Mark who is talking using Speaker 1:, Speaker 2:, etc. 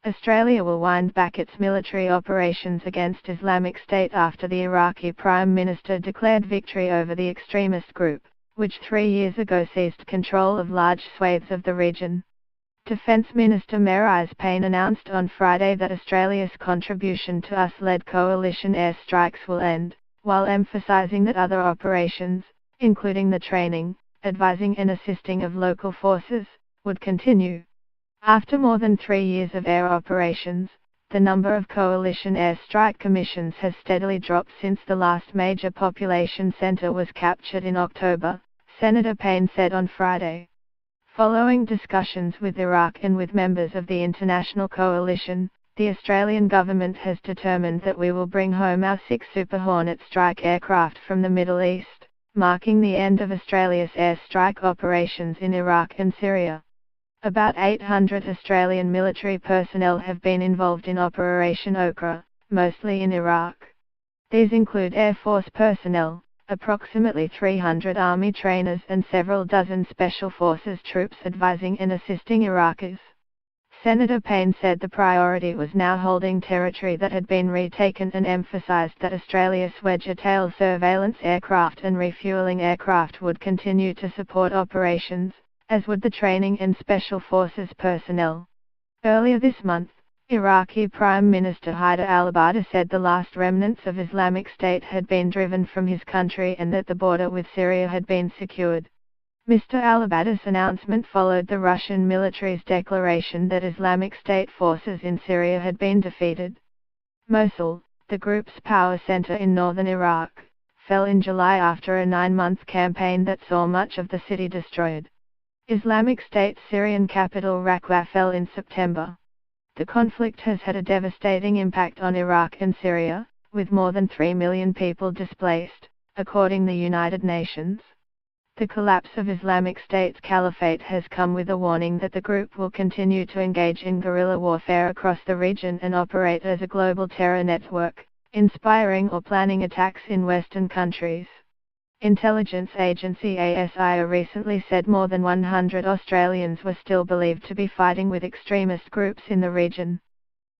Speaker 1: Australia will wind back its military operations against Islamic State after the Iraqi Prime Minister declared victory over the extremist group, which 3 years ago seized control of large swathes of the region. Defence Minister Marise Payne announced on Friday that Australia's contribution to US-led coalition airstrikes will end, while emphasising that other operations, including the training, advising and assisting of local forces, would continue. After more than 3 years of air operations, the number of coalition airstrike commissions has steadily dropped since the last major population centre was captured in October, Senator Payne said on Friday. Following discussions with Iraq and with members of the international coalition, the Australian government has determined that we will bring home our 6 Super Hornet strike aircraft from the Middle East, marking the end of Australia's airstrike operations in Iraq and Syria. About 800 Australian military personnel have been involved in Operation Okra, mostly in Iraq. These include Air Force personnel, approximately 300 Army trainers and several dozen Special Forces troops advising and assisting Iraqis. Senator Payne said the priority was now holding territory that had been retaken and emphasised that Australia's Wedge-tail surveillance aircraft and refuelling aircraft would continue to support operations, as would the training and Special Forces personnel. Earlier this month, Iraqi Prime Minister Haider al-Abadi said the last remnants of Islamic State had been driven from his country and that the border with Syria had been secured. Mr. al-Abadi's announcement followed the Russian military's declaration that Islamic State forces in Syria had been defeated. Mosul, the group's power center in northern Iraq, fell in July after a 9-month campaign that saw much of the city destroyed. Islamic State's Syrian capital Raqqa fell in September. The conflict has had a devastating impact on Iraq and Syria, with more than 3 million people displaced, according to the United Nations. The collapse of Islamic State's caliphate has come with a warning that the group will continue to engage in guerrilla warfare across the region and operate as a global terror network, inspiring or planning attacks in Western countries. Intelligence agency ASI recently said more than 100 Australians were still believed to be fighting with extremist groups in the region.